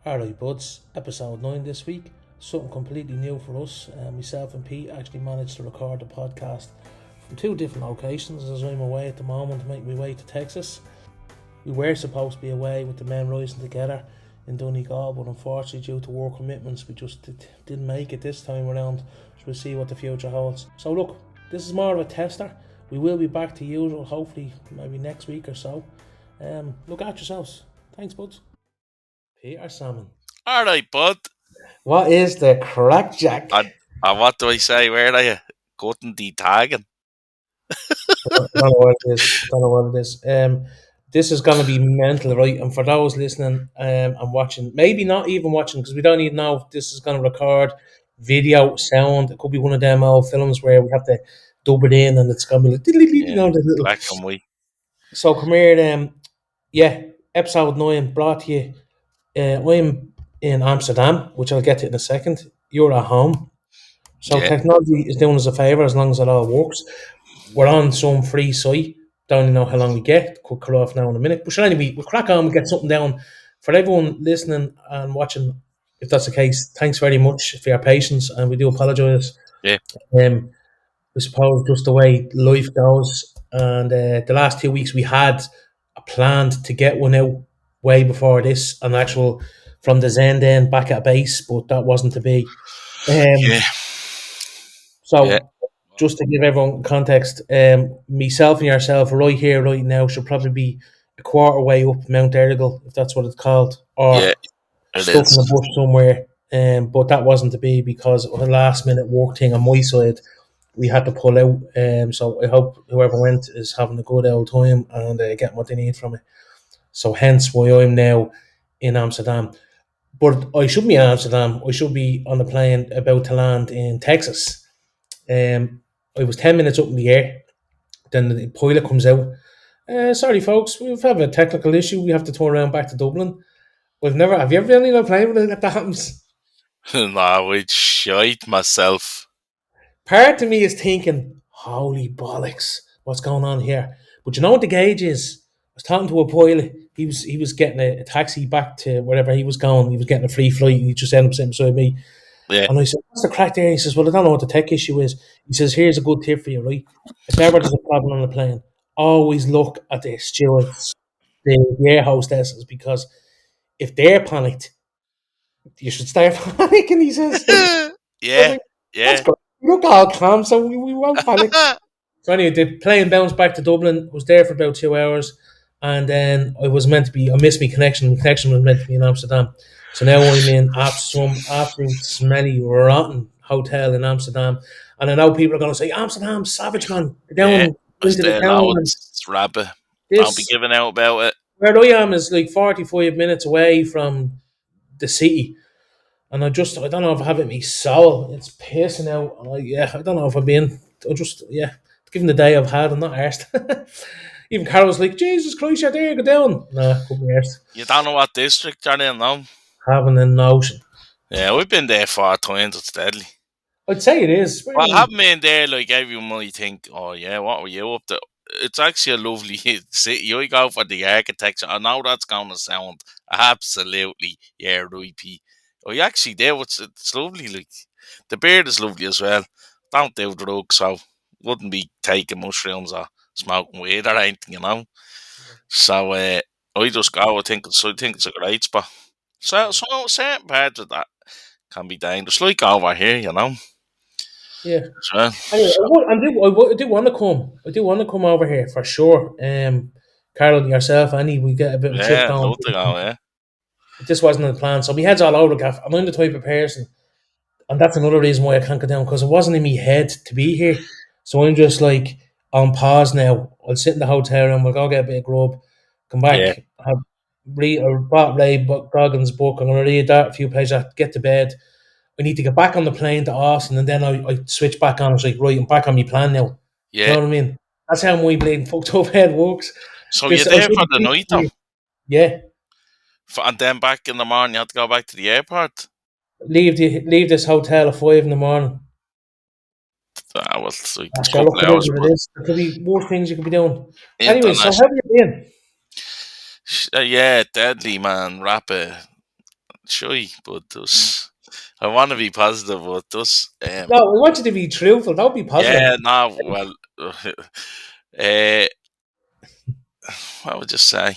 Alright buds, episode 9 this week. Something completely new for us. Myself and Pete actually managed to record the podcast from two different locations as I'm away at the moment to make my way to Texas. We were supposed to be away with the men rising together in Donegal, but unfortunately due to work commitments we just didn't make it this time around. So we'll see what the future holds. So look, this is more of a tester. We will be back to usual hopefully maybe next week or so. Look at yourselves. Thanks buds. Peter Salmon. Alright, bud. What is the crack, Jack? And what do I say? Where are you? Cutting the tagging. I don't know what it is. This is going to be mental, right? And for those listening and watching, maybe not even watching, because we don't even know if this is going to record video, sound. It could be one of them old films where we have to dub it in and it's going to be like, you know, the little. Black and white. So come here, episode 9 brought to you. I'm in Amsterdam, which I'll get to in a second. You're at home. So technology is doing us a favour as long as it all works. We're on some free site. Don't even know how long we get. Could cut off now in a minute. But anyway, we'll crack on. We'll get something down. For everyone listening and watching, if that's the case, thanks very much for your patience. And we do apologise. Yeah. I suppose just the way life goes. And the last 2 weeks we had a planned to get one out way before this. An actual from the Zen then back at base. But that wasn't to be. Just to give everyone context, myself and yourself right here, right now, should probably be a quarter way up Mount Donegal, if that's what it's called, or stuck in the bush somewhere. But that wasn't to be because of a last minute work thing on my side. We had to pull out. So I hope whoever went is having a good old time and getting what they need from it. So hence why I'm now in Amsterdam. But I shouldn't be in Amsterdam. I should be on the plane about to land in Texas. I was 10 minutes up in the air. Then the pilot comes out. Sorry, folks, we've had a technical issue. We have to turn around back to Dublin. Have you ever been on a plane when that happens? No, I'd shite myself. Part of me is thinking, holy bollocks, what's going on here? But you know what the gauge is? I was talking to a pilot. He was getting a taxi back to wherever he was going. He was getting a free flight. He just ended up sitting beside me. Yeah. And I said, what's the crack there? He says, well, I don't know what the tech issue is. He says, here's a good tip for you, right? If ever there's a problem on the plane, always look at the stewards, the air hostesses, because if they're panicked, you should start panicking, he says. Yeah. That's good. You look all calm, so we won't panic. So anyway, the plane bounced back to Dublin, was there for about 2 hours, and then I missed my connection. The connection was meant to be in Amsterdam. So now I'm in some absolute smelly, rotten hotel in Amsterdam. And I know people are going to say, Amsterdam, savage, man. Down into the town. It's rapid. I'll be giving out about it. Where I am is like 45 minutes away from the city. And I don't know if I have it in my soul. It's pissing out. I don't know if given the day I've had, I'm not arsed. Even Carol's like, Jesus Christ, you're there, go down. Nah, couldn't be arsed. You don't know what district you're in, no? Having a notion. Yeah, we've been there 4 times, it's deadly. I'd say it is. Well, I haven't been there, like everyone might think, oh yeah, what were you up to? It's actually a lovely city. I go for the architecture. I know that's going to sound absolutely, rapey. I actually do. It's lovely. Like, the beard is lovely as well. Don't do drugs, so wouldn't be taking mushrooms or smoking weed or anything, you know. So I just go. I think it's a great spot. So certain parts of that can be dangerous, like over here, you know. Yeah. Anyway, I do want to come. I do want to come over here for sure. Carol, yourself, Annie, we get a bit of a trip going. Love to go, yeah. This wasn't the plan, so my head's all over the gaff. I'm the type of person, and that's another reason why I can't go down, because it wasn't in my head to be here. So I'm just like on pause now. I'll sit in the hotel room. We'll go get a bit of grub, come back, bought Ray Goggins' book. I'm going to read that a few pages, get to bed. I need to get back on the plane to Austin, and then I switch back on. It's like, right, I'm back on my plan now. Yeah. You know what I mean? That's how my bleeding fucked up head works. So you're there for the night, though? Yeah. And then back in the morning, you have to go back to the airport? Leave this hotel at 5 in the morning. That was like a couple of hours. There could be more things you could be doing. Anyway, so how have you been? Yeah, deadly, man. Rapid. shy, but I want to be positive, but No, we want you to be truthful. Don't be positive. yeah, no, well, uh, what would you say?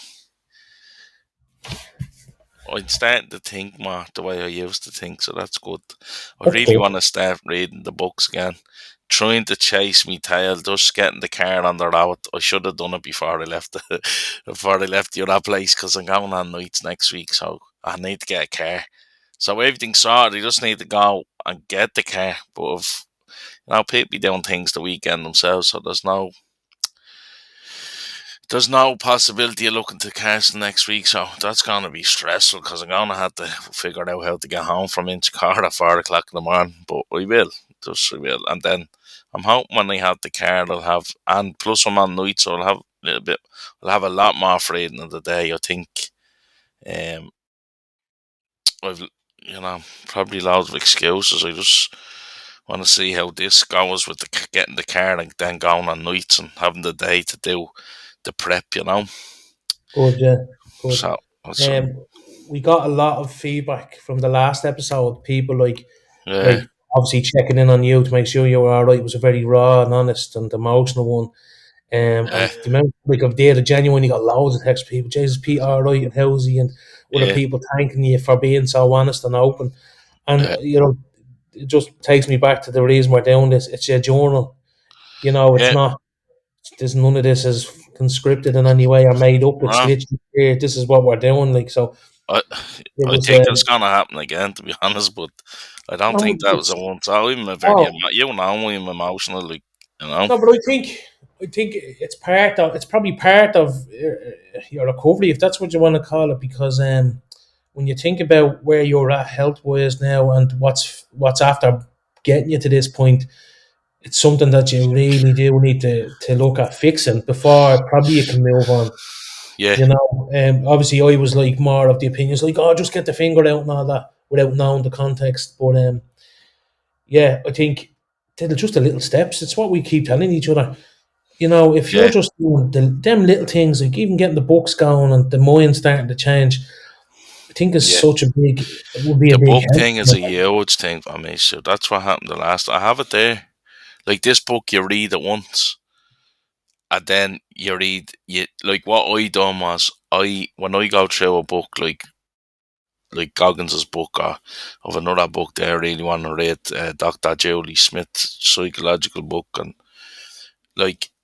I'm starting to think more the way I used to think, so that's good. I That's really good. want to start reading the books again. Trying to chase me tail, just getting the car on the road. I should have done it before I left before I left the other place because I'm going on nights next week, so I need to get a car. So everything's sorted. I just need to go and get the car. But if people be doing things the weekend themselves, so there's no possibility of looking to cancel next week, so that's going to be stressful because I'm going to have to figure out how to get home from Inchicore at 4 o'clock in the morning. But I will, just I will. And then I'm hoping when I have the car, I'll have, and plus I'm on night, so I'll have a little bit, I'll have a lot more freedom in the day. I think um, I've, probably loads of excuses. I just want to see how this goes with getting the car and then going on nights and having the day to do the prep. Good, yeah. Good. So that's Um, we got a lot of feedback from the last episode. People yeah, like obviously checking in on you to make sure you were all right. It was a very raw and honest and emotional one. yeah, And the amount of data genuinely got loads of text people. Jesus, Pete, all right, and how's he? And other yeah, people thanking you for being so honest and open. And yeah, it just takes me back to the reason we're doing this. It's your journal. It's yeah. not. There's none of this is conscripted in any way or made up. It's No, literally here. This is what we're doing. Like so, I, it I was. think it's gonna happen again, to be honest. But I don't No, think that was it's a one. So I'm a very, oh you know, I'm emotional, you know. no, but I think it's probably part of your recovery, if that's what you want to call it, because when you think about where you're at health wise now and what's after getting you to this point, it's something that you really do need to look at fixing before probably you can move on. Yeah, Obviously I was like more of the opinions like, oh, just get the finger out and all that without knowing the context. But yeah, I think they're just the little steps. It's what we keep telling each other. If you're yeah, just doing them little things, like even getting the books going and the mind starting to change, I think is yeah. such a big, it would be a The big book thing is a help. huge thing for me. So that's what happened the last. I have it there. Like this book, you read it once, and then you read you like what I done was when I go through a book like Goggins's book or of another book that I really want to read, Dr. Julie Smith's psychological book,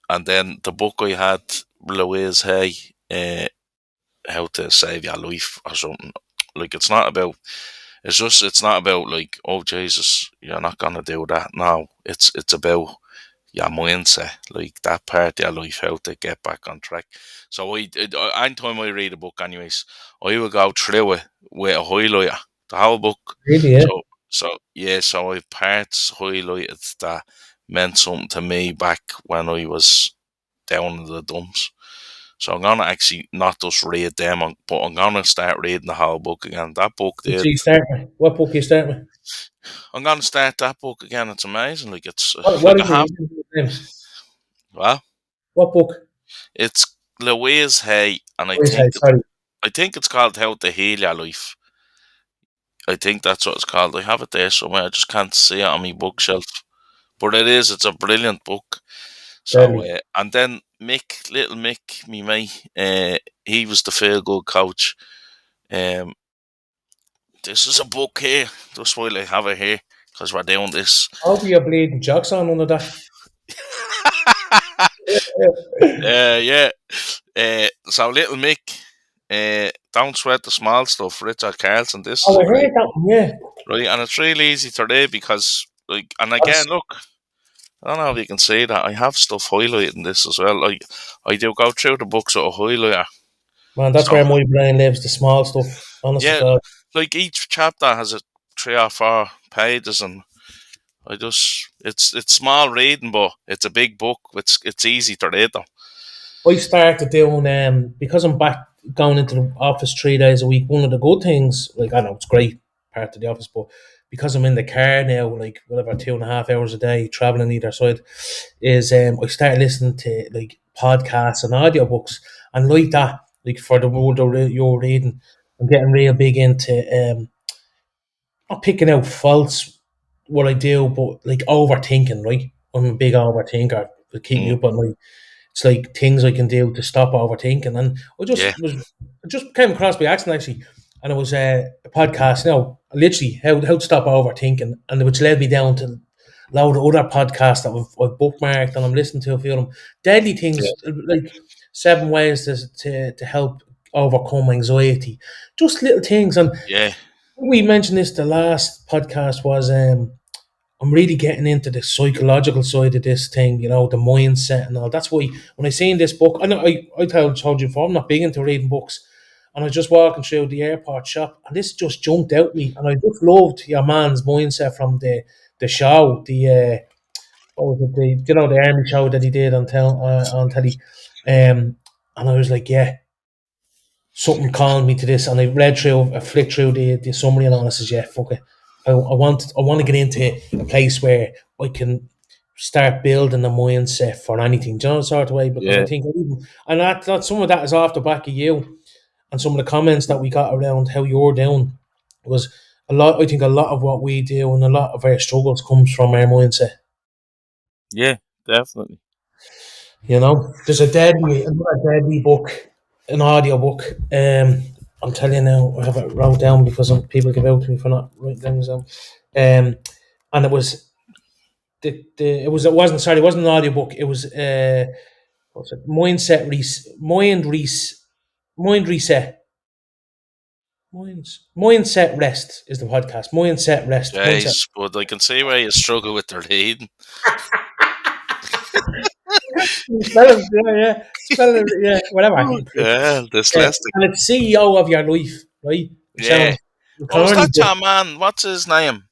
and then the book I had, Louise Hay, uh, How to Save Your Life or something. Like it's not about like, oh Jesus, you're not gonna do that. No, it's about your mindset, like that part of your life, how to get back on track. So anytime I read a book, anyways, I will go through it with a highlighter, the whole book. Really, yeah. So yeah, so I have parts highlighted that meant something to me back when I was down in the dumps. So I'm gonna actually not just read them, but I'm gonna start reading the whole book again. That book So did. you start with what book you start with? I'm gonna start that book again. It's amazing. Like it's What like I is it? have. Even name? Well, What book? it's Louise Hay, and Wait, sorry. I think it's called How to Heal Your Life. I think that's what it's called. I have it there somewhere. I just can't see it on my bookshelf. But it is. It's a brilliant book. So Deadly. and then little Mick, me mate, he was the feel good coach. Um, this is a book here. Just while I have it here, because we're doing this. I'll be a bleeding jocks on under that. Yeah. So little Mick, don't sweat the small stuff. Richard Carlson. This is Oh, a I great heard that one, yeah. right, and it's really easy to read because like, and again, That's, look, I don't know if you can see that I have stuff highlighted in this as well. Like I do go through the books with a highlighter. man, that's So where my brain lives, the small stuff. Honest to yeah, God. like each chapter has a 3 or 4 pages, and it's small reading, but it's a big book. It's easy to read though. I started doing because I'm back going into the office 3 days a week. One of the good things, like I know it's great part of the office, but because I'm in the car now, like whatever 2.5 hours a day traveling either side, is I started listening to like podcasts and audiobooks and like that, like for the world of you're reading. I'm getting real big into not picking out faults what I do, but like overthinking, right? I'm a big overthinker. It keep me Mm. up at night. It's like things I can do to stop overthinking. And Yeah. I just came across by accident actually, and it was a podcast. Now, literally how to stop overthinking, and which led me down to a load of other podcasts that I've bookmarked and I'm listening to a few of them. Deadly Yeah. things like 7 ways to help overcome anxiety. Just little things. And Yeah. we mentioned this the last podcast was I'm really getting into the psychological side of this thing, the mindset and all. That's why when I seen this book, I know I told you before, I'm not big into reading books. And I was just walking through the airport shop and this just jumped out at me. And I just loved your man's mindset from the show, what was it, the army show that he did on telly. And I was like, yeah, something called me to this, and I flicked through the summary, and all. I says, "Yeah, fuck it. I want to get into a place where I can start building a mindset for anything, do you know, sort of way." Because I Yeah. think, and that some of that is off the back of you, and some of the comments that we got around how you're doing was a lot. I think a lot of what we do and a lot of our struggles comes from our mindset. Yeah. Definitely. There's another deadly book, an audio book. I'm telling you now, I have it wrote down because people give out to me for not writing things down. And it was it wasn't sorry, it wasn't an audio book. It was what's it? Mind reset. Mindset rest is the podcast. Mindset rest. Mindset. Jeez, but I can see where you struggle with the reading. Spell it, yeah. Spell it, yeah. Whatever. Oh, yeah, Yeah, dyslexic. and it's CEO of your life, right? It Yeah. sounds Oh, is corny, that but your man? What's his name?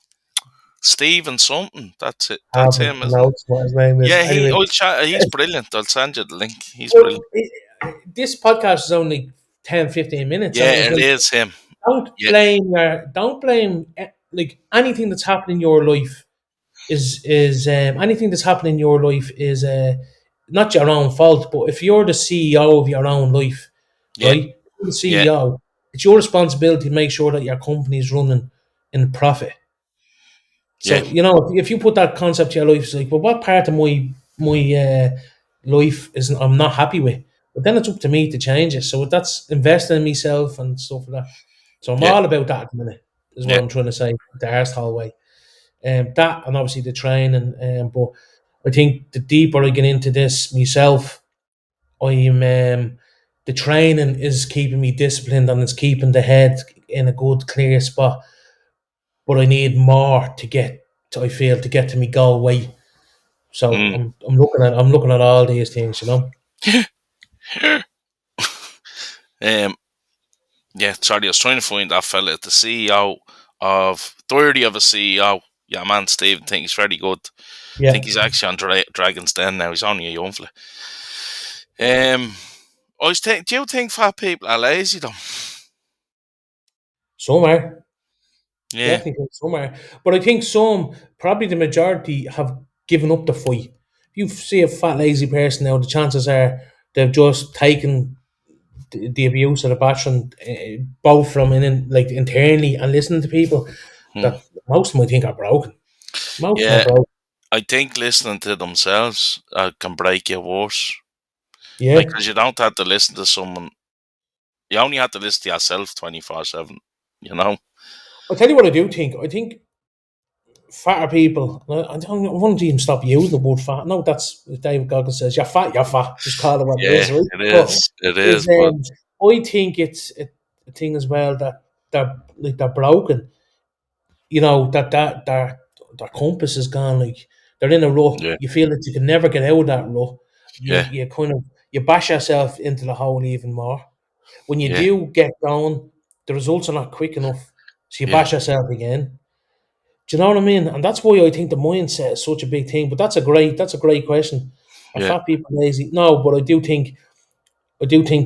Stephen something. That's it. I That's haven't him, isn't it? pronounced what his name is. Yeah, Anyway, he's brilliant. I'll send you the link. He's well, brilliant. this podcast is only 10, 15 minutes, and it Yeah, was it like, is him. Yeah, don't blame like anything that's happening in your life is anything that's happening in your life is not your own fault. But if you're the CEO of your own life, yeah, right? You're the yeah, CEO. It's your responsibility to make sure that your company is running in profit. yeah, So if you put that concept to your life, it's like, well, what part of my life isn't I'm not happy with? But then it's up to me to change it. So that's investing in myself and stuff like that. So I'm yeah, all about that at the minute. Is what yeah, I'm trying to say. The arsehole way. That and obviously the training. But I think the deeper I get into this myself, I'm the training is keeping me disciplined and it's keeping the head in a good clear spot. But I need more to get to, I feel, to get to me goal weight. So mm. I'm looking at all these things. um, yeah. Sorry, I was trying to find that fella, the CEO of Diary of a CEO. Yeah, man, Stephen. Think he's very good. I Yeah. think he's actually on Dragon's Den now. He's only a young fella. I was think. Do you think fat people are lazy though? Somewhere. Yeah, Definitely somewhere. But I think some, probably the majority, have given up the fight. If you see a fat lazy person now, the chances are they've just taken the abuse of the bathroom, both from like internally and listening to people hmm. that most of them I think are broken. Most of them are Yeah. broken. I think listening to themselves can break you worse. Like, Yeah. because you don't have to listen to someone. You only have to listen to yourself 24/7. You know. I'll tell you what I do think. I think fatter people, I won't even stop using the word fat. No, that's as David Goggins says, you're fat, you're fat. Just call it what it Yeah, is, right? it But is. It is. is But I think it's a thing as well that they're broken. That their compass is gone. Like they're in a rut. yeah, You feel that you can never get out of that rut. You yeah, you kind of you bash yourself into the hole even more. When you yeah, do get going, the results are not quick enough. So you yeah, bash yourself again. Do you know what I mean? And that's why I think the mindset is such a big thing. But that's a great question. Are yeah, fat people lazy? No, but I do think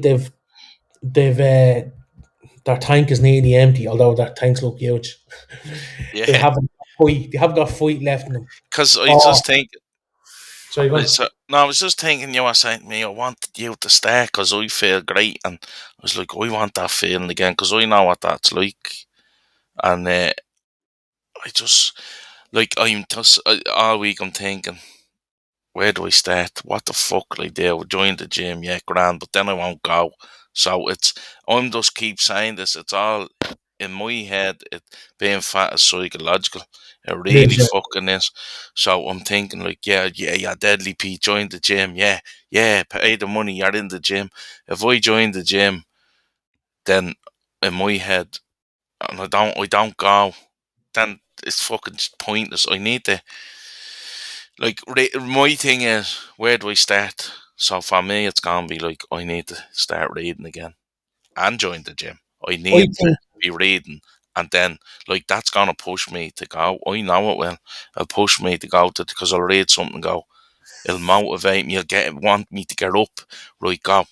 they've their tank is nearly empty. Although their tanks look huge, they yeah. haven't got fight left in them. Because I Oh, just think. sorry, go on. No, I was just thinking you were saying to me, I wanted you to start because I feel great. And I was like, I want that feeling again because I know what that's like. And I just like I'm just all week I'm thinking, where do I start? What the fuck will I do? Join the gym, yeah, grand, but then I won't go. So I'm just keep saying this. It's all in my head. It being fat is psychological. It It really is. fucking is. So I'm thinking like, yeah, deadly Pete, join the gym, yeah, pay the money. You're in the gym. If I join the gym, then in my head, and I don't go, then it's fucking pointless. I need to like my thing is, where do I start? So for me, it's gonna be like I need to start reading again and join the gym. I I need to think, be reading, and then like that's gonna push me to go. I know it will. It'll push me to go to because I'll read something. And go. It'll motivate me. It'll want me to get up. Right, go.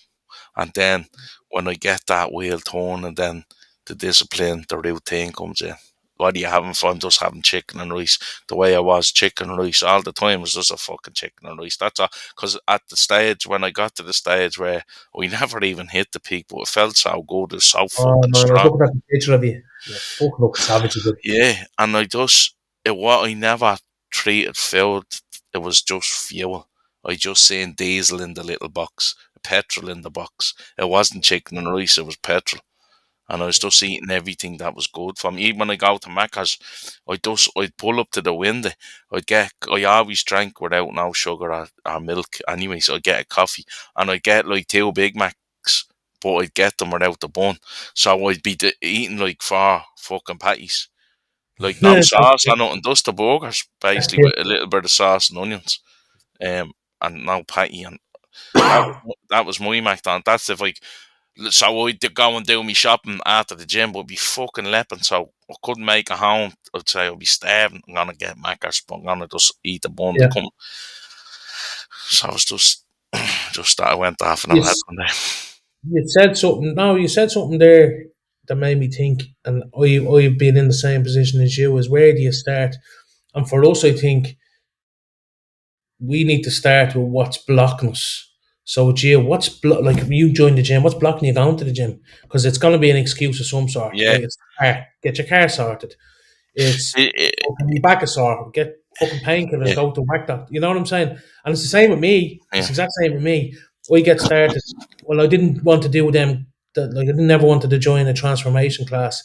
And then when I get that wheel turning, then the discipline, the routine comes in. What are you having fun? Just having chicken and rice. The way I was, chicken and rice all the time was just a fucking chicken and rice. That's all. Because at the stage, when I got to the stage where we never even hit the peak, but it felt so good, it was so oh fucking man, I was strong. looking at the picture of you. You're fucking looking savage, good. Yeah, and what I never treated food, it was just fuel. I just seen diesel in the little box, petrol in the box. It wasn't chicken and rice, it was petrol. And I was just eating everything that was good for me. Even when I go to Macca's, I'd pull up to the window. I always drank without no sugar or milk anyway, so I'd get a coffee. And I'd get like 2 Big Macs, but I'd get them without the bun. So I'd be eating like 4 fucking patties. Like no Yeah, sauce or nothing, just the burgers, basically with a little bit of sauce and onions. And no patty. And that was my McDonald's. That's if so I'd go and do my shopping after the gym, but I'd be fucking lepping, so I couldn't make it home. I'd say I'd be starving. I'm gonna get Macca's, but I'm gonna just eat the bun to yeah. come. So I was just that I went off and I You, had s- one there. you said something. No, you said something there that made me think, and I've been in the same position as you. Is where do you start? And for us, I think we need to start with what's blocking us. So, Gio, like if you join the gym? What's blocking you going to the gym? Because it's going to be an excuse of some sort, Yeah, right? It's the car. Get your car sorted. It's it, it, fucking your back is sore. Get fucking painkillers. yeah, Go to whack doctor. You know what I'm saying? And it's the same with me. It's yeah, the exact same with me. I get started. Well, I didn't want to do them. Like I didn't never wanted to join a transformation class.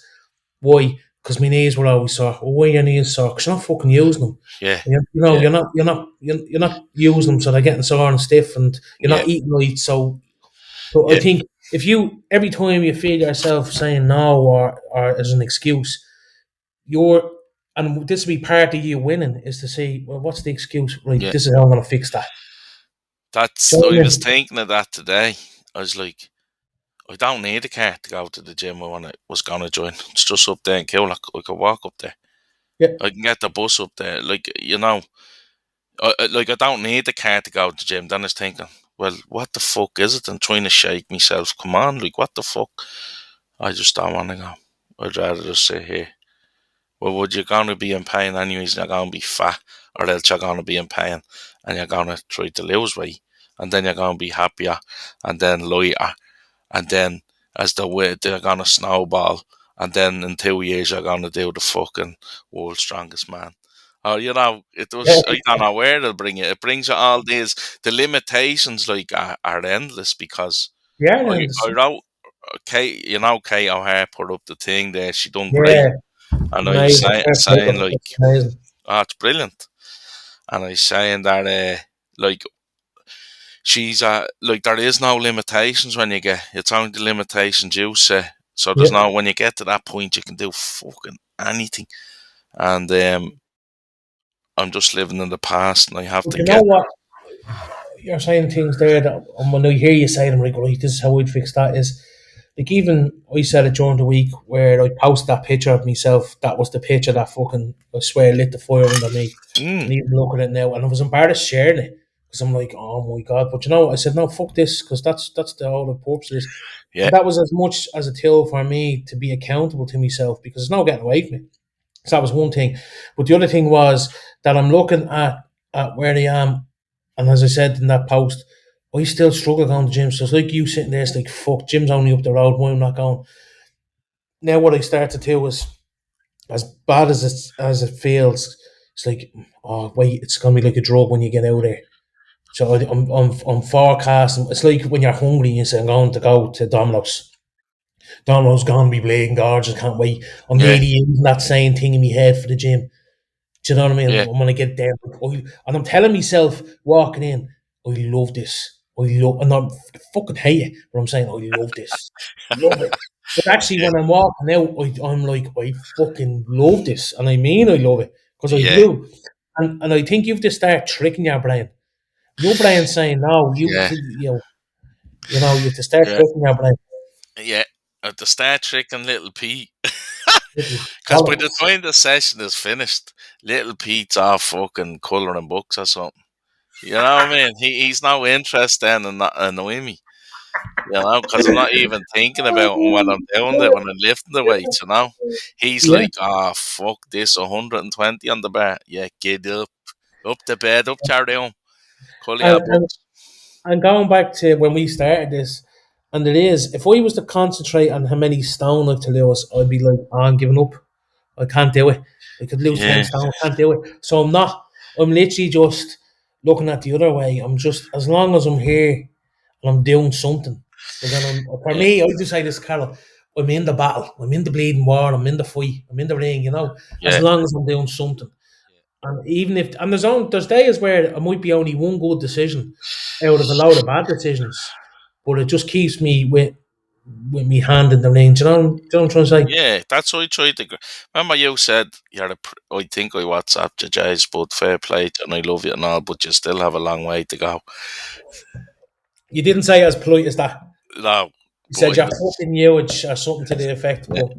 Why? Because my knees were always sore. Well, why are your knees sore? Because you're not fucking using them. yeah, You're yeah, not using them, so they're getting sore and stiff, and you're yeah, not eating right. So I yeah, think if you every time you feel yourself saying no or as an excuse, you're and this will be part of you winning is to say, well, what's the excuse? Right, yeah. this is how I'm going to fix that. That's Join I was in. thinking of that today. I was like, I don't need a car to go to the gym. Was gonna join. It's just up there in Killock. I could walk up there. Yeah, I can get the bus up there. I don't need the car to go to the gym. Then I was thinking, well, what the fuck is it? I'm trying to shake myself. Come on, like, what the fuck? I just don't want to go. I'd rather just sit here. Well, would you going to be in pain anyways? You're going to be fat, or else you're going to be in pain, and you're going to try to lose weight, and then you're going to be happier, and then lighter, and then as the weight they're going to snowball, and then in 2 years you're going to do the fucking world's strongest man. Or it yeah, does. I don't know where it'll bring it. It brings you all these. The limitations like are endless because yeah, I wrote Kate. Kate O'Hare put up the thing there. She done great, yeah, and I was amazing. Fair play to saying her. like, That's amazing. oh, it's brilliant. And I was saying that like she's like there is no limitations when you get. It's only the limitations you say. So there's Yeah, no when you get to that point you can do fucking anything. And I'm just living in the past, and I have but to you know get. what? You're saying things there that and when I hear you say them, like, right, this is how I'd fix that. Is like even I said it during the week where I posted that picture of myself. That was the picture that fucking I swear lit the fire under me. Mm, And even looking at it now, and I was embarrassed sharing it because I'm like, oh my god! But you know, I said no, fuck this, because that's the whole purpose of this. yeah, And that was as much as a tool for me to be accountable to myself because there's no getting away from it. So that was one thing. But the other thing was that I'm looking at where I am, and as I said in that post, I still struggle going to the gym. So it's like you sitting there, it's like, fuck, gym's only up the road, why am I not going? Now what I start to do is as bad as it feels, it's like, oh wait, it's gonna be like a drug when you get out there. So I'm forecasting. It's like when you're hungry and you say, I'm going to go to Domino's. Domino's gonna be bleeding gorgeous. Can't wait. I'm Yeah, nearly using that same thing in my head for the gym. Do you know what I mean? yeah, I'm gonna get there, and I'm telling myself walking in, I love this. And I'm fucking hate it, but I'm saying I love this, love it. But actually, yeah, when I'm walking out, I'm like, I fucking love this, and I mean I love it because I yeah, do. And I think you have to start tricking your brain. Your brain saying no, yeah, you have to start yeah, tricking your brain. yeah. At the start tricking Little Pete. Little Because by the bollocks. time the session is finished, Little Pete's off fucking colouring books or something. You know what I mean? He's no interested in not annoying me. You know, because I'm not even thinking about him when I'm doing it, when I'm lifting the weights, you know. He's Yeah, like, ah, fuck this, 120 on the bar. Yeah, get up the bed, up to your room, call and, your and books. And going back to when we started this, and it is, if I was to concentrate on how many stone I've to lose, I'd be like, oh, I'm giving up. I can't do it. I could lose 10 Yeah, stone. I can't do it. So I'm not, I'm literally just looking at the other way. I'm just, as long as I'm here and I'm doing something. But then for yeah, me, I just say this, Carol, I'm in the battle. I'm in the bleeding war. I'm in the fight. I'm in the ring, as yeah, long as I'm doing something. And even if there's days where it might be only one good decision out of a load of bad decisions, but it just keeps me with me hand in the ring. Do you know what I'm trying to say? yeah. That's what I tried to. Remember, you said you're I think I WhatsApped you, Jays, but fair play, to you and I love you and all, but you still have a long way to go. You didn't say it as polite as that. No, You but said you're fucking huge or something to the effect, yeah, but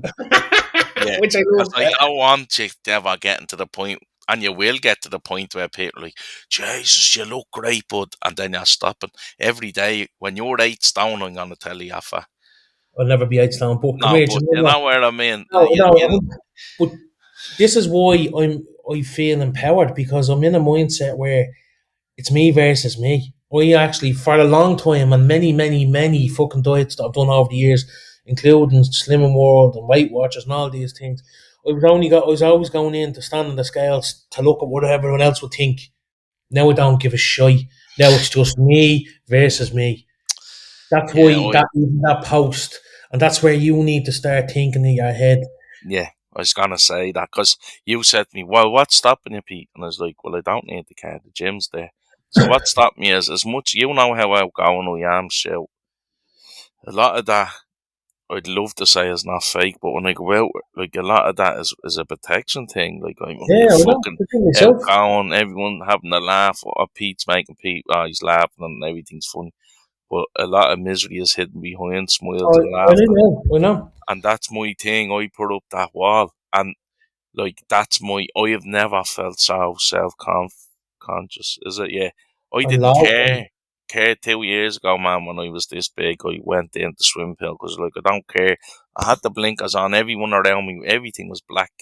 yeah. which I Because love. I don't want you to ever getting to the point, and you will get to the point where people are like, Jesus, you look great, bud, and then you're stopping every day. When you're 8 stone, I'm gonna tell you, Alpha. I'll never be H down, but come No, here. Do but you know you what? know where I mean. No, no. But this is why I feel empowered because I'm in a mindset where it's me versus me. I actually, for a long time, and many, many, many fucking diets that I've done over the years, including Slimming World and Weight Watchers and all these things, I was always going in to stand on the scales to look at what everyone else would think. Now I don't give a shit. Now it's just me versus me. That's Yeah, why that post, and that's where you need to start thinking in your head. yeah. I was gonna say that because you said to me, "Well, what's stopping you, Pete?" And I was like, "Well, I don't need the car. The gym's there." So what stopped me is as much you know how outgoing I am. So a lot of that I'd love to say is not fake, but when I go out, like a lot of that is a protection thing. Like I'm Yeah, the I know. fucking The thing myself. outgoing, everyone having a laugh. Or Pete's making Pete, oh, he's laughing and everything's funny. But a lot of misery is hidden behind smiles and I laughter, know. I know. and that's my thing. I put up that wall, and like that's my. I have never felt so conscious. Is it? Yeah. I A didn't lot. care 2 years ago, man. When I was this big, I went into the swim pool because like I don't care. I had the blinkers on. Everyone around me, everything was black.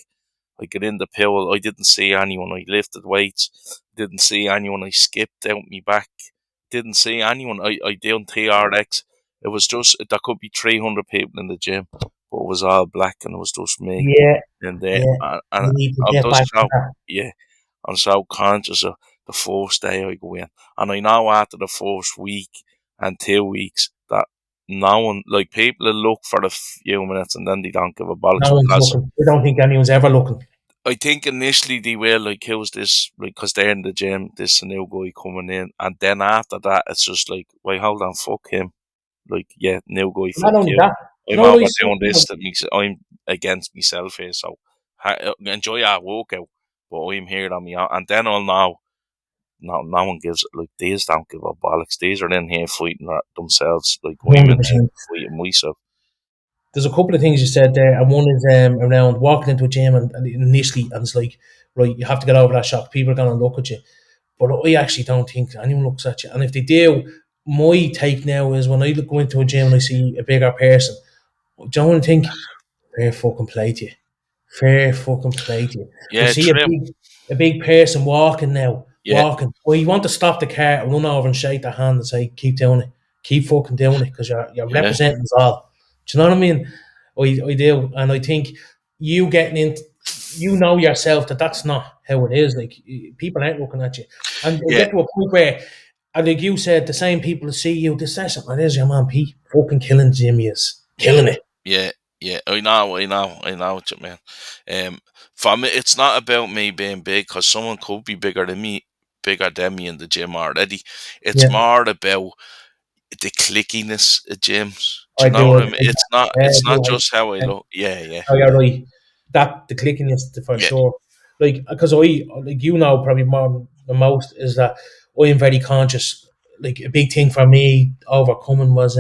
I get in the pool. I didn't see anyone. I lifted weights. Didn't see anyone. I skipped out my back. Didn't see anyone. I done TRX. It was just there could be 300 people in the gym, but it was all black and it was just me Yeah, in there. yeah. And You need to I'm get just back to so that. yeah. I'm so conscious of the first day I go in, and I know after the first week and 2 weeks that no one like people will look for a few minutes and then they don't give a bollocks No one's because looking. I don't think anyone's ever looking. I think initially they will like who's this like because they're in the gym, this a new guy coming in, and then after that it's just like wait hold on fuck him like yeah new guy Not fuck only you that, you I'm know what I over see? doing this that makes I'm against myself here so enjoy our workout but I'm here on me own and then I'll know no one gives like these don't give a bollocks these are in here fighting themselves like I'm in here 100%. fighting myself There's a couple of things you said there, and one is around walking into a gym and initially, and it's like, right, you have to get over that shock. People are going to look at you. But I actually don't think anyone looks at you. And if they do, my take now is when I go into a gym and I see a bigger person, do you know what I think? Fair fucking play to you. Fair fucking play to you. I yeah see trim a big person walking now, yeah walking. Well, you want to stop the car and run over and shake their hand and say, keep doing it. Keep fucking doing it because you're yeah representing us all. Do you know what I mean? I do. And I think you getting in. you know yourself that that's not how it is. Like, people ain't looking at you, and you Yeah, get to a point where, and like you said, the same people that see you, they say something. There's your man Pete, fucking killing Jimmy is yeah, killing it. yeah, yeah. I know what you mean. For me, it's not about me being big because someone could be bigger than me in the gym already. It's Yeah, more about the clickiness of gyms. Do I you know do what I agree. mean? It's not. I It's not do. just how I I, look. Yeah, yeah, oh, you're right. That the clickiness for yeah, sure. Like, because like probably more than most is that I am very conscious. Like, a big thing for me overcoming was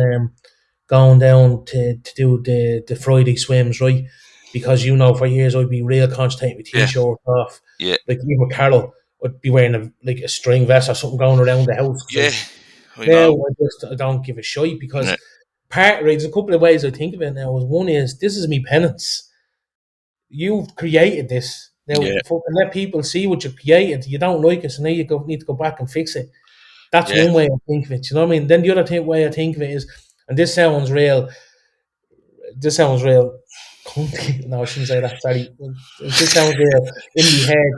going down to do the Friday swims, right? Because for years I'd be real conscious taking my yeah, t-shirt off. yeah, Like, even with Carol, I'd be wearing a string vest or something going around the house. yeah. Because I now know. I don't give a shit, Yeah, because there's a couple of ways I think of it now. One is, this is me penance. You've created this. Now, yeah, fucking let people see what you created. You don't like it, so now need to go back and fix it. That's yeah, one way I think of it. You know what I mean? Then the other way I think of it is, and this sounds real cunty. No, I shouldn't say that. Sorry. This sounds real in my head.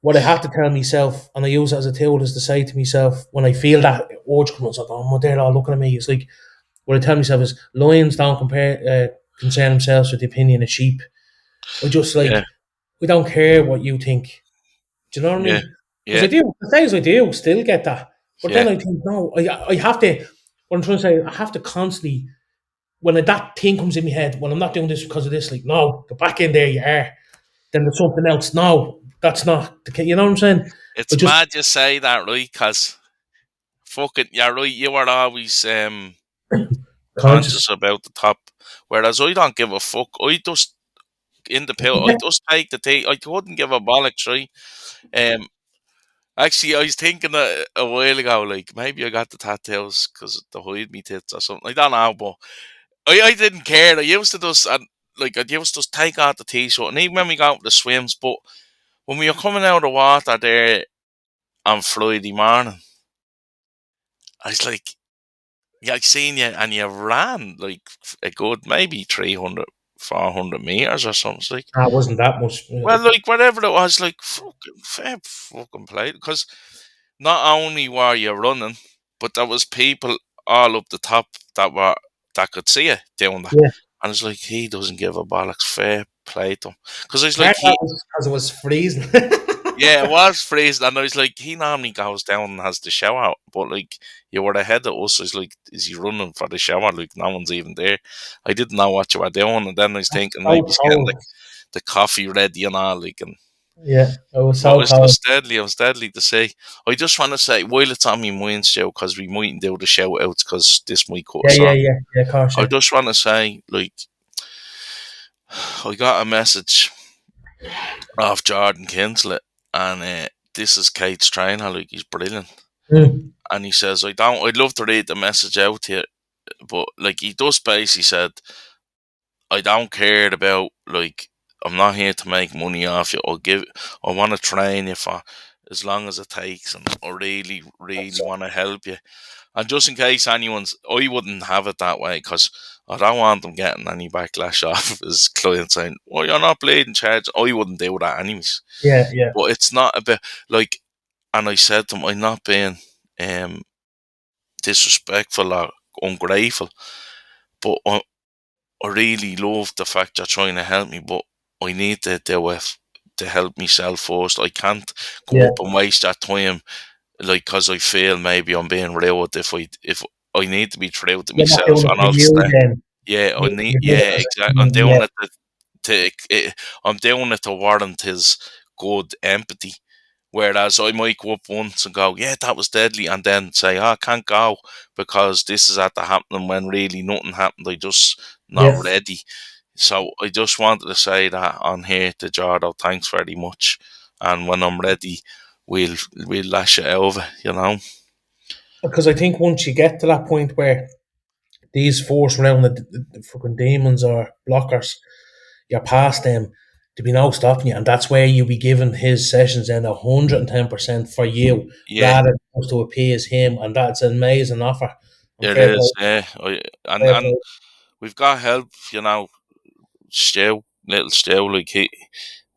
What I have to tell myself, and I use it as a tool, is to say to myself when I feel that urge coming, it's like, oh, they're all looking at me. It's like, what I tell myself is, lions don't concern themselves with the opinion of sheep. I just, yeah, like, we don't care what you think. Do you know what I yeah, mean? Because yeah, I do. The days I do still get that. But yeah, then I think, no, I have to, what I'm trying to say, I have to constantly, when that thing comes in my head, when I'm not doing this because of this, like, no, go back in there, you are. Then there's something else. No, that's not the case. You know what I'm saying? I It's just mad you say that, right? Because fucking, you're right. You are always conscious. conscious about the top, whereas I don't give a fuck. I just in the pill. I just take the thing. I couldn't give a bollocks, right? Um, Actually, I was thinking a while ago, like maybe I got the tattoos because to hide me tits or something. I don't know, but I didn't care. I used to just like I used to just take out the t-shirt, and even when we got out the swims, but when we were coming out of the water there on Friday morning, I was like, yeah, I seen you, and you ran like a good maybe 300, 400 meters or something. It's like, That wasn't that much. well, like whatever it was, like fucking fair fucking play. Because not only were you running, but there was people all up the top that could see you doing that. Yeah. And it's like he doesn't give a bollocks. Fair play to him, because it's like Part of that was because it was freezing. yeah, it was freezing, and I was like, he normally goes down and has the shower, but like you were ahead of us. It's like, is he running for the shower? Like no one's even there. I didn't know what you were doing, and then I was thinking maybe So he's getting cold. the coffee ready and all, like, and Yeah, it was but so cold. it was deadly to say. I just want to say, while it's on my mind, show, because we mightn't do the shout outs because this might cut Yeah, us yeah, off. yeah, yeah, of course, I yeah. just want to say, like, I got a message off Jordan Kinsley, and this is Kate's trainer, like, he's brilliant. Mm. And he says, I'd love to read the message out here, but, like, he does basically said, I don't care about, like, I'm not here to make money off you. I want to train you for as long as it takes, and I really, really So, want to help you. And just in case I wouldn't have it that way because I don't want them getting any backlash off his client saying, "Oh, you're not bleeding charge." I wouldn't do that anyways. yeah, yeah, But it's not about like, and I said to him, I'm not being um, disrespectful or ungrateful, but I really love the fact you're trying to help me, but I need to do it to help myself first. I can't come yeah. up and waste that time, like, because I feel maybe I'm being rude if I need to be true to You're not myself, doing it and for I'll you stay. then. Yeah, You're doing it as a exactly. I'm team, doing yeah, it I'm doing it to warrant his good empathy. Whereas I might go up once and go, yeah, that was deadly, and then say, oh, I can't go because this is at the happening when really nothing happened. I just not yeah. ready. So I just wanted to say that on here to Jardo. Thanks very much. And when I'm ready, we'll lash it over. You know. Because I think once you get to that point where these force around the fucking demons or blockers, you're past them, to be no stopping you, and that's where you'll be giving his sessions then 110% for you, Yeah, rather than just to appease him, and that's an amazing offer. And it fair play, is. Yeah, fair and play. we've got help. You know, Stu, little Stu, like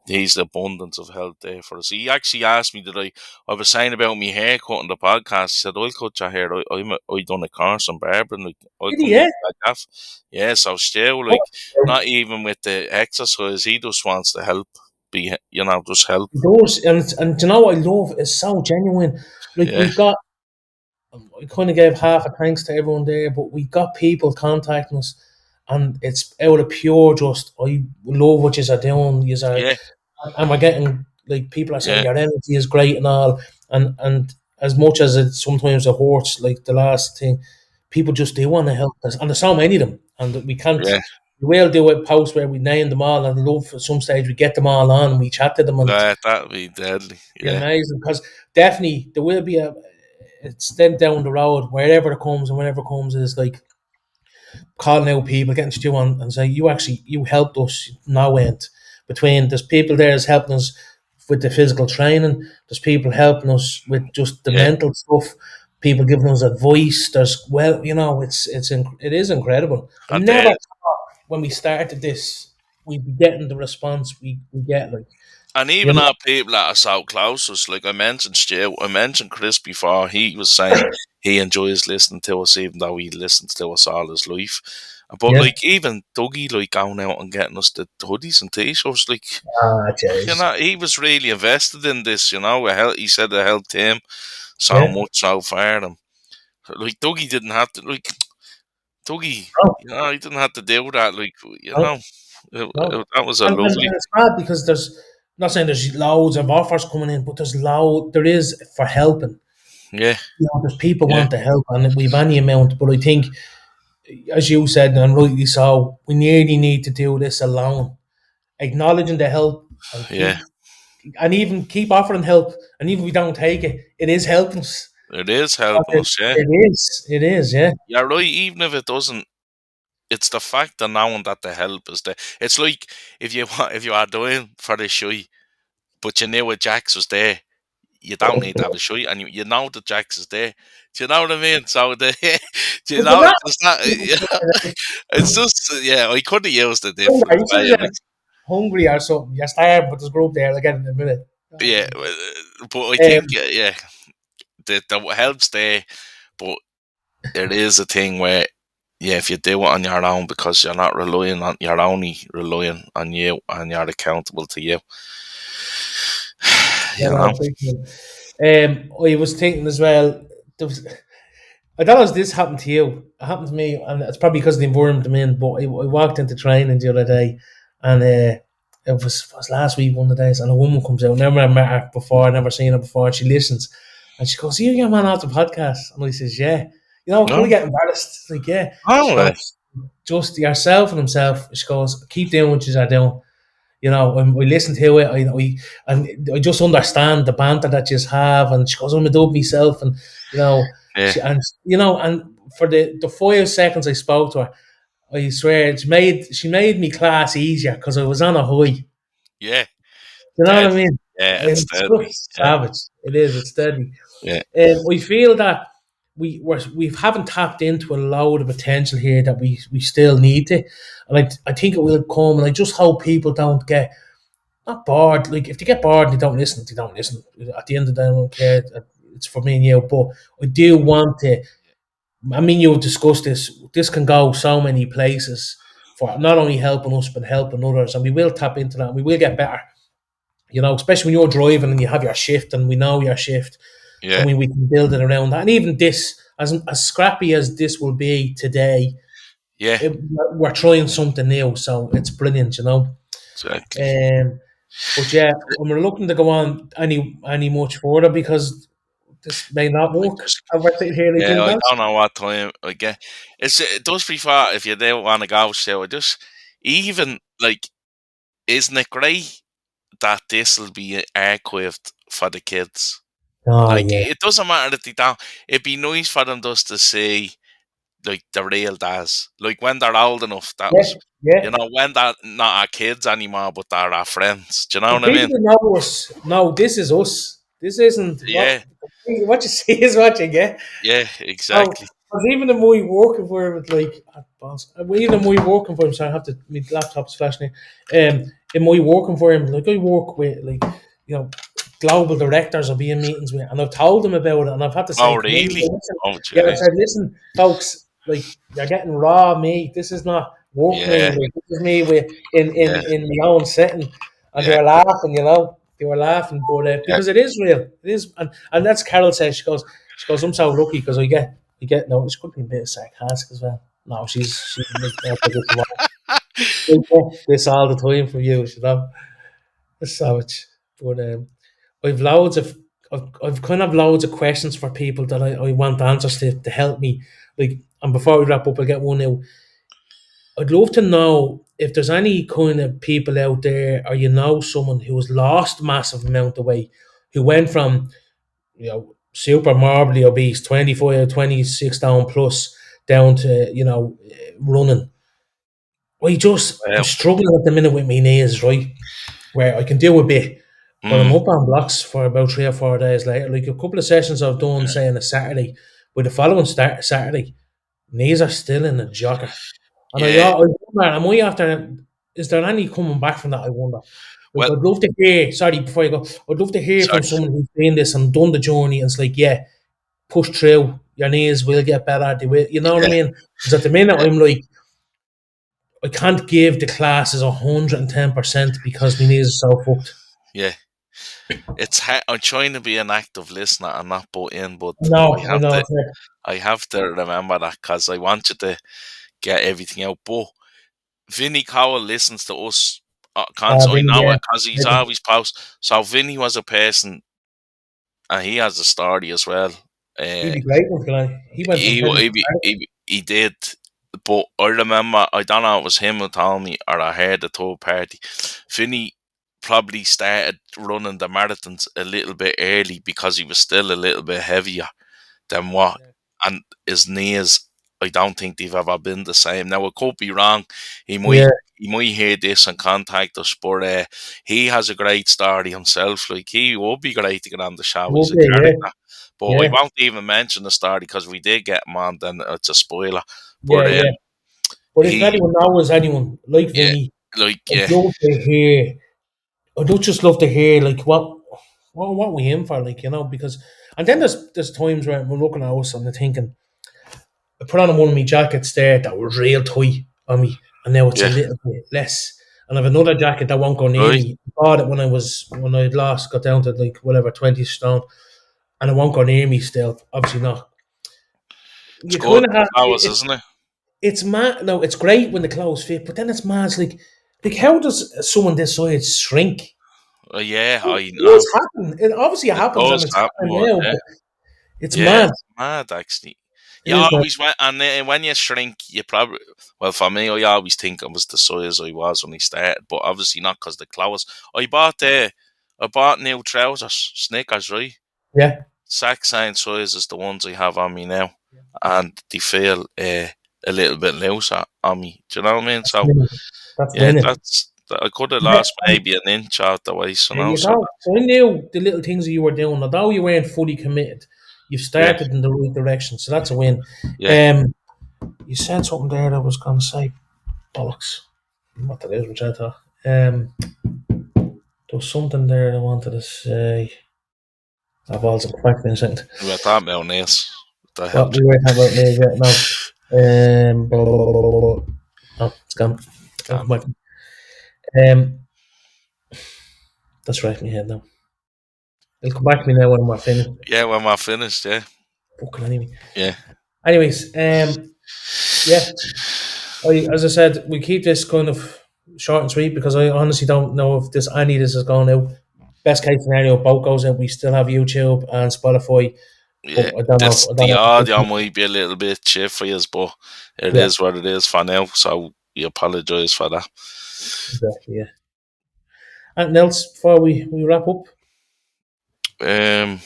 he's the abundance of help there for us. He actually asked me that I was saying about me haircut on the podcast. He said, I'll cut your hair. I done a course on barbering. Like, I'll Did come he? in Yeah. like that. Yeah, so still, like, not even with the exercise, he just wants to help. Just help. He does, and you know what I love? It's so genuine. Like Yeah, we've got, I kind of gave half a thanks to everyone there, but we got people contacting us, and it's out of pure just I love what you are doing. You are, yeah, and we're getting like people are saying yeah, your energy is great and all, and as much as it sometimes it hurts, like the last thing, people just do want to help us, and there's so many of them, and we can't. yeah. We will do a post where we name them all, and I love at some stage we get them all on and we chat to them, and That'd be deadly. be Yeah, amazing because definitely there will be a it's then down the road wherever it comes and whenever it comes is like calling out people, getting Stu on and say you helped us no end. Between there's people there that's helping us with the physical training, there's people helping us with just the yeah. mental stuff, people giving us advice. There's it is incredible. I And never thought when we started this we'd be getting the response we get like you even know our people that are so close to us, like I mentioned Stu, I mentioned Chris before, he was saying he enjoys listening to us even though he listens to us all his life. But yeah. like even Dougie like going out and getting us the hoodies and t-shirts, like Ah, jeez. he was really invested in this, he said it helped him so Yeah. much so far. And like Dougie didn't have to Dougie, No, he didn't have to do that, like no, no. that was a And lovely it's bad because there's not saying there's loads of offers coming in, but there is for helping. yeah, There's people yeah, want to help and we've any amount, but I think as you said and rightly so, we nearly need to do this alone. Acknowledging the help and yeah. even keep offering help and even if we don't take it, it is helping us. It is helping us, yeah. It is, yeah. You're right, even if it doesn't, it's the fact of knowing that the help is there. It's like if you are doing for the show, but you knew a Jax was there, you don't need to have a show, and you know that Jax is there. Do you know what I mean? So do you But know? that It's not. It's just I could have used a different you way. should get hungry or something. You're starving, but there's a group there again in a minute. Yeah, but I think Um, the help's there, but there is a thing where if you do it on your own because you're only relying on you and you're accountable to you. yeah, You know? no, big one. I was thinking as well. There was, I don't know if this happened to you. It happened to me, and it's probably because of the environment I'm in. But I walked into training the other day, and it was last week one of the days, and a woman comes out. Never met her before, never seen her before. And she listens, and she goes, "You your man off the podcast?" And I says, "Yeah." I kind No, of get embarrassed. It's like, yeah. She no, goes, "Just yourself and himself." She goes, "Keep doing what you are doing." We listen to it. I just understand the banter that you have. And she goes, I'm a dub myself. And, yeah, and for the 5 seconds I spoke to her, I swear she made me class easier because I was on a high. yeah, You know what I deadly. mean? Yeah, it's It's deadly. just Yeah, savage. It is. It's deadly. yeah, We feel that we haven't tapped into a load of potential here that we still need to. And I think it will come. And I just hope people don't get not bored. Like if they get bored and they don't listen, they don't listen. At the end of the day, I don't care. It's for me and you. But I do want to. I mean, you've discussed this. This can go so many places for not only helping us but helping others, and we will tap into that. And we will get better. Especially when you're driving and you have your shift, and we know your shift, and yeah, we can build it around that. And even this, as scrappy as this will be today, yeah, we're trying something new, so it's brilliant. exactly. Um, but yeah, we're looking to go on any much further because this may not I work. just, And we're sitting here like I that. don't know what time I get. It does prefer if you do want to go, so I just even like, isn't it great that this will be archived for the kids? Oh Like, yeah, it doesn't matter that they don't. It'd be nice for them just to see, like, the real dads. Like, when they're old enough, that yeah, was, yeah. when they're not our kids anymore, but they're our friends. Do you know The what I people mean? who know us know this is us. This isn't Yeah, what you see is what you get. yeah, Oh, exactly. because even in my work environment, like Even my working for him, so I have to. My laptop's flashing. In my working for him, like I work with, like, global directors will be in meetings with, and I've told them about it, and I've had to say, Oh, come in, really? listen. Oh, Yeah, I jeez. said, listen, folks, like, you're getting raw meat. This is not work meat. Yeah, Like, this is me with yeah, in my own setting, and they yeah, were laughing. They were laughing, but yeah. because it is real, it is, and that's Carol says. She goes, I'm so lucky because I get no. It's could be a bit sarcastic as well. No, she's like, "Oh, I get tomorrow." We get this all the time from you, It's savage. But I've loads of I've kind of loads of questions for people that I want answers to help me. Like, and before we wrap up, I'll get one now. I'd love to know if there's any kind of people out there, or someone who has lost massive amount of weight, who went from super morbidly obese, 25 26 down plus, down to running. I'm Well, struggling at the minute with my knees, right? Where I can do a bit, but I'm mm, up on blocks for about 3 or 4 days later. Like a couple of sessions I've done, say on a Saturday, with the following Saturday, knees are still in a jogger. And yeah. I wonder, am I after? Is there any coming back from that? I wonder. Like, Well, I'd love to hear. Sorry, before you go, I'd love to hear from sorry. someone who's doing this and done the journey, and it's like, yeah, push through. Your knees will get better. They will. You know what I Yeah, mean? Because at the minute, yeah, I'm like, I can't give the classes 110% because my knees are so fucked. yeah. I'm trying to be an active listener and not butt in, but I know. I have to remember that because I want you to get everything out. But Vinny Cowell listens to us constantly Vinny, now yeah, because he's legend. always post. So Vinny was a person, and he has a story as well. He'd Uh, be great one, Glenn. He went from he, 10 to he he did, but I remember I don't know if it was him who told me or I heard the third party. Vinny probably started running the marathons a little bit early because he was still a little bit heavier than what, yeah, and his knees, I don't think they've ever been the same. Now I could be wrong. He might yeah, he might hear this and contact us, but he has a great story himself. Like, he would be great to get on the show. He's a okay, yeah, character. But I yeah, won't even mention the story because we did get him on, then it's a spoiler. yeah, But yeah. But if he anyone knows anyone like yeah, Vinny, like I'd yeah, love to hear. I'd just love to hear, like, what we in for, like, because, and then there's times where we're looking at us and they're thinking, I put on one of my jackets there that was real tight on me, and now it's a yeah, little bit less. And I've another jacket that won't go near right. me. I bought it when I'd lost, got down to like whatever 20 stone, and it won't go near me still. Obviously not. It's You good kind of have flowers, isn't it? it's mad. No, it's great when the clothes fit, but then it's mad. It's like how does someone this size shrink? Yeah, I It know. does happen. It obviously It happens, and does it's happen, happening but now. yeah. But it's Yeah, mad. it's mad actually. It You is mad. always went, and then when you shrink, you probably, well, for me, I always think I was the size I was when I started, but obviously not because the clothes. I bought new trousers, sneakers, right? Yeah, Exact same size as the ones I have on me now, and they feel a little bit looser on me. Do you know what I mean? that's So winning. That's yeah, winning. I could have Yeah, lost maybe an inch out the waist, there you So go. So I knew the little things that you were doing, although you weren't fully committed, you've yeah, started in the right direction. So that's a win. yeah. Um, you said something there that I was going to say. Bollocks. What that is, which I thought. There was something there I wanted to say. I've also back in a second. We were talking about nails. That What helps. we were talking about there, yeah, no. Blah, blah, blah, blah, blah, blah. Oh, it's gone. I'll come Calm. back. That's right in my head now. It'll come back to me now when we're finished. Yeah, when we're finished, yeah. Fucking anyway. Yeah. Anyways, yeah. As I said, we keep this kind of short and sweet because I honestly don't know if any of this is going out. Best case scenario, both goes out. We still have YouTube and Spotify, but Yeah. I don't know. This I don't the know. audio might be a little bit chip for you, but it Yeah, is what it is for now. So we apologise for that. exactly. Yeah. Anything else before we wrap up? Um,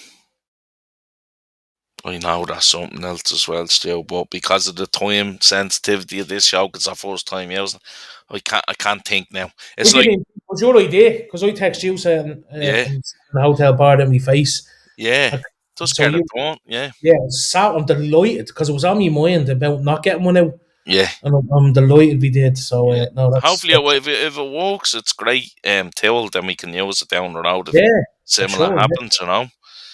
I know that's something else as well, still, but because of the time sensitivity of this show, 'cause it's our first time using, I can't think now. What It's do you like, mean? It was your idea because I text you saying yeah, from the hotel bar in my face. yeah, And just so get it you, done, yeah, yeah, I'm delighted because it was on my mind about not getting one out. Yeah. And I'm delighted we did. So Yeah. no, Hopefully, that's if it works, it's great. Tool, then we can use it down the road if yeah, for similar sure. happens. You know.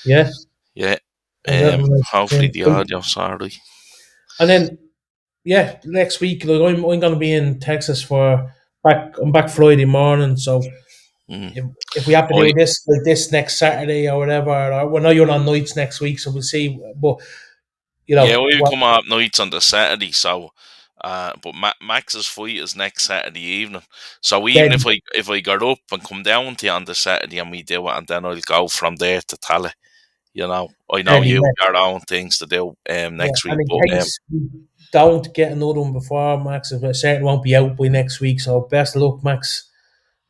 Yeah, Yeah. and that was Hopefully the audio's alright. and then yeah, next week like, I'm going to be in Texas for back. I'm back Friday morning, so Mm. if we have to Oh, do this like this next Saturday or whatever, or well, now you're on nights next week, so we'll see. But you yeah, know we what? come out nights on the Saturday, so but Max's fight is next Saturday evening. So even Then if I got up and come down to you on the Saturday and we do it, and then I'll go from there to Tally. You know, I know then you yeah, got your own things to do yeah. next week, And in but case we don't get another one before Max, it certainly won't be out by next week. So best of luck, Max.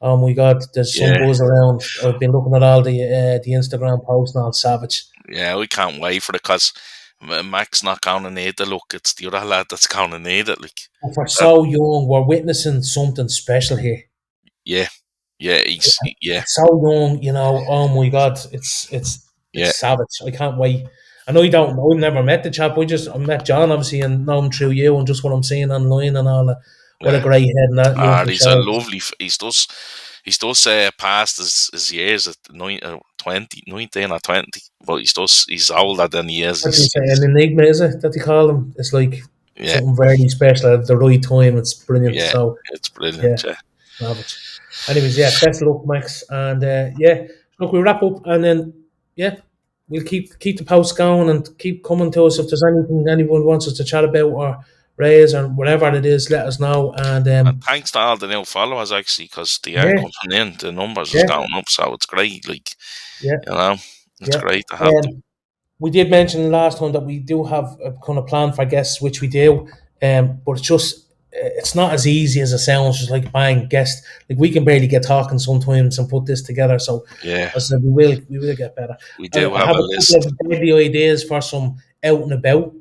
Oh my God, there's some yeah, buzz around. I've been looking at all the Instagram posts now. Savage. yeah, we can't wait for it because Max not going to need the look. It's the other lad that's going to need it. Like, But we're that, so young. We're witnessing something special here. yeah, yeah, yeah, It's so young, you know. Oh my God, yeah, it's savage. I can't wait. I know you don't. I never met the chap. I met John obviously and know him through you and just what I'm seeing online and all that. What a yeah. great head and that youthful He's a child. lovely. He's does past his years at 20, 19 or 20, but he's older than he is. What do you say? An enigma is it that they call him? It's like Yeah, something very special at the right time. It's brilliant. yeah, So it's yeah, brilliant. Yeah, savage. Anyways, yeah, best of luck, Max, and yeah, look, we'll wrap up, and then yeah, we'll keep the posts going and keep coming to us if there's anything anyone wants us to chat about or raise or whatever it is. Let us know, and and thanks to all the new followers actually, because they are yeah, coming in. The numbers is yeah, going up, so it's great. Like, yeah, you know, it's yeah. great to have them. We did mention last time that we do have a kind of plan for guests, which we do, but it's just it's not as easy as it sounds. Just like buying guest, like we can barely get talking sometimes and put this together. So, Yeah, as I said, we will get better. we And do I have have a a couple list. of deadly ideas for some out and about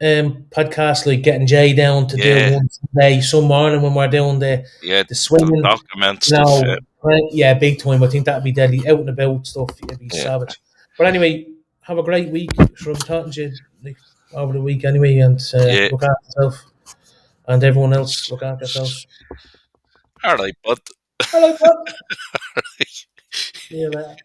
podcasts, like getting Jay down to do Yeah, one day, some morning when we're doing yeah, the the swinging. document You stuff. Yeah, know, right? Yeah, big time. I think that'd be deadly. Out and about stuff, it'd be yeah, savage. But anyway, have a great week. From talking to you like, over the week anyway, and yeah. look after yourself and everyone else. Look after yourselves. All right, bud. All right, bud. See you later.